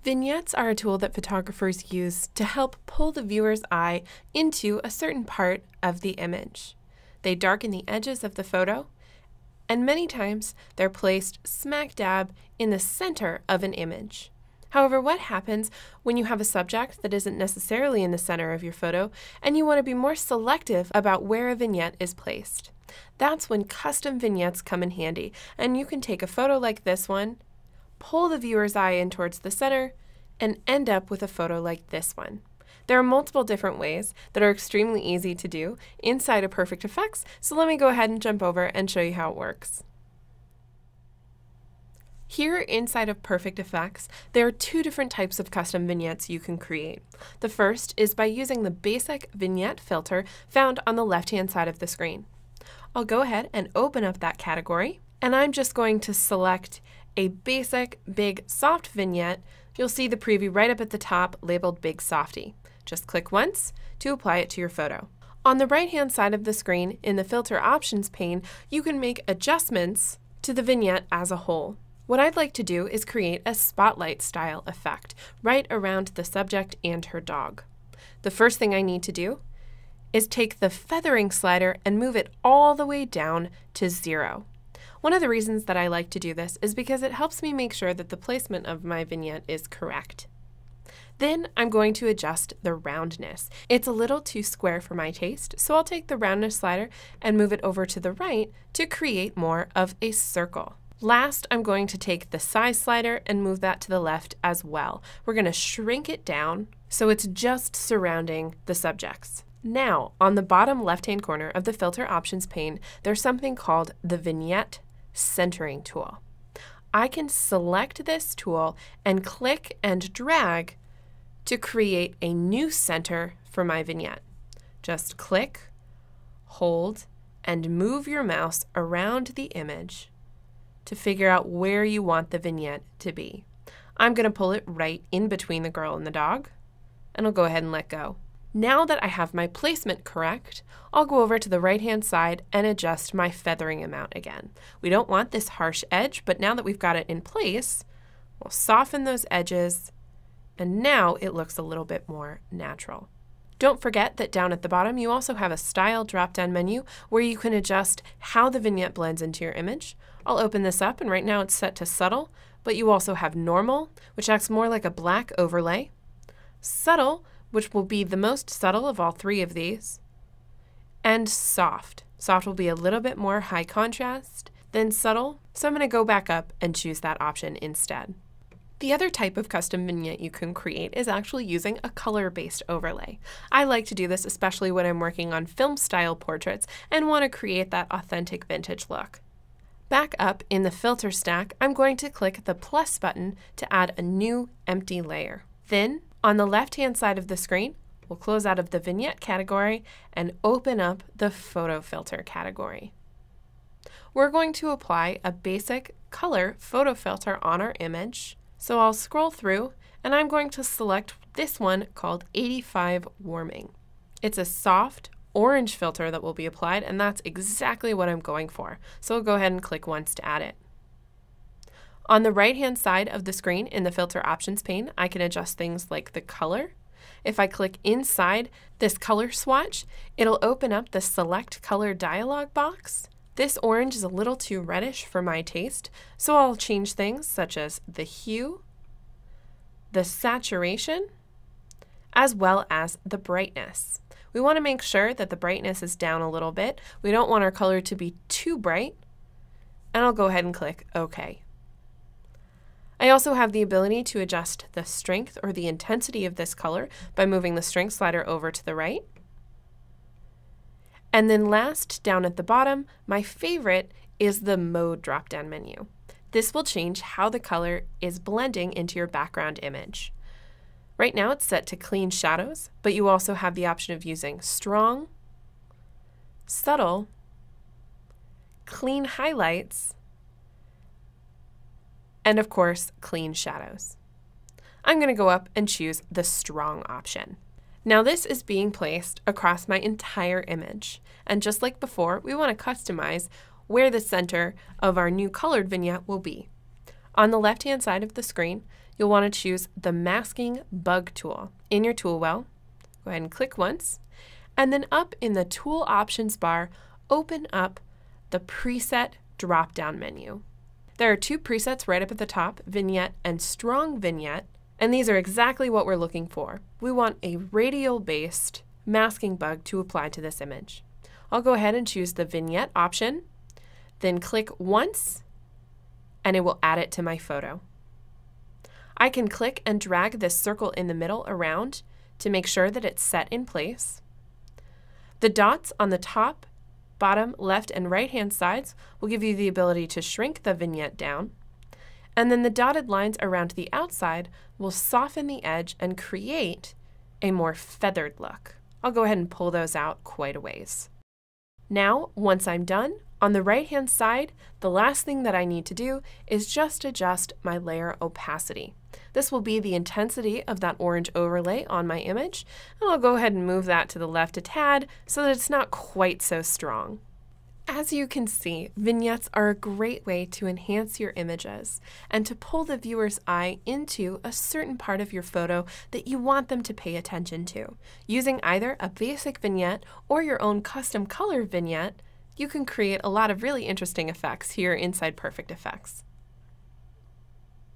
Vignettes are a tool that photographers use to help pull the viewer's eye into a certain part of the image. They darken the edges of the photo, and many times they're placed smack dab in the center of an image. However, what happens when you have a subject that isn't necessarily in the center of your photo and you want to be more selective about where a vignette is placed? That's when custom vignettes come in handy, and you can take a photo like this one, pull the viewer's eye in towards the center, and end up with a photo like this one. There are multiple different ways that are extremely easy to do inside of Perfect Effects, so let me go ahead and jump over and show you how it works. Here inside of Perfect Effects, there are two different types of custom vignettes you can create. The first is by using the basic vignette filter found on the left-hand side of the screen. I'll go ahead and open up that category, and I'm just going to select a basic big soft vignette. You'll see the preview right up at the top labeled Big Softy. Just click once to apply it to your photo. On the right-hand side of the screen in the Filter Options pane, you can make adjustments to the vignette as a whole. What I'd like to do is create a spotlight style effect right around the subject and her dog. The first thing I need to do is take the feathering slider and move it all the way down to 0. One of the reasons that I like to do this is because it helps me make sure that the placement of my vignette is correct. Then I'm going to adjust the roundness. It's a little too square for my taste, so I'll take the roundness slider and move it over to the right to create more of a circle. Last, I'm going to take the size slider and move that to the left as well. We're going to shrink it down so it's just surrounding the subjects. Now, on the bottom left-hand corner of the Filter Options pane, there's something called the Vignette Centering tool. I can select this tool and click and drag to create a new center for my vignette. Just click, hold, and move your mouse around the image to figure out where you want the vignette to be. I'm going to pull it right in between the girl and the dog, and I'll go ahead and let go. Now that I have my placement correct, I'll go over to the right-hand side and adjust my feathering amount again. We don't want this harsh edge, but now that we've got it in place, we'll soften those edges, and now it looks a little bit more natural. Don't forget that down at the bottom, you also have a Style drop-down menu where you can adjust how the vignette blends into your image. I'll open this up, and right now it's set to Subtle, but you also have Normal, which acts more like a black overlay, Subtle, which will be the most subtle of all three of these, and Soft. Soft will be a little bit more high contrast than Subtle, so I'm going to go back up and choose that option instead. The other type of custom vignette you can create is actually using a color-based overlay. I like to do this especially when I'm working on film-style portraits and want to create that authentic vintage look. Back up in the filter stack, I'm going to click the plus button to add a new empty layer. Then, on the left-hand side of the screen, we'll close out of the vignette category and open up the photo filter category. We're going to apply a basic color photo filter on our image. So I'll scroll through, and I'm going to select this one called 85 Warming. It's a soft orange filter that will be applied, and that's exactly what I'm going for. So I'll go ahead and click once to add it. On the right-hand side of the screen in the Filter Options pane, I can adjust things like the color. If I click inside this color swatch, it'll open up the Select Color dialog box. This orange is a little too reddish for my taste, so I'll change things such as the hue, the saturation, as well as the brightness. We want to make sure that the brightness is down a little bit. We don't want our color to be too bright, and I'll go ahead and click OK. I also have the ability to adjust the strength or the intensity of this color by moving the strength slider over to the right. And then last, down at the bottom, my favorite is the Mode drop-down menu. This will change how the color is blending into your background image. Right now it's set to Clean Shadows, but you also have the option of using Strong, Subtle, Clean Highlights, and of course, Clean Shadows. I'm going to go up and choose the Strong option. Now this is being placed across my entire image, and just like before, we want to customize where the center of our new colored vignette will be. On the left-hand side of the screen, you'll want to choose the Masking Bug tool in your tool well. Go ahead and click once, and then up in the Tool Options bar, open up the Preset drop-down menu. There are two presets right up at the top, Vignette and Strong Vignette, and these are exactly what we're looking for. We want a radial-based masking bug to apply to this image. I'll go ahead and choose the Vignette option, then click once, and it will add it to my photo. I can click and drag this circle in the middle around to make sure that it's set in place. The dots on the top, bottom, left, and right-hand sides will give you the ability to shrink the vignette down. And then the dotted lines around the outside will soften the edge and create a more feathered look. I'll go ahead and pull those out quite a ways. Now, once I'm done, on the right-hand side, the last thing that I need to do is just adjust my layer opacity. This will be the intensity of that orange overlay on my image, and I'll go ahead and move that to the left a tad so that it's not quite so strong. As you can see, vignettes are a great way to enhance your images and to pull the viewer's eye into a certain part of your photo that you want them to pay attention to. Using either a basic vignette or your own custom color vignette, you can create a lot of really interesting effects here inside Perfect Effects.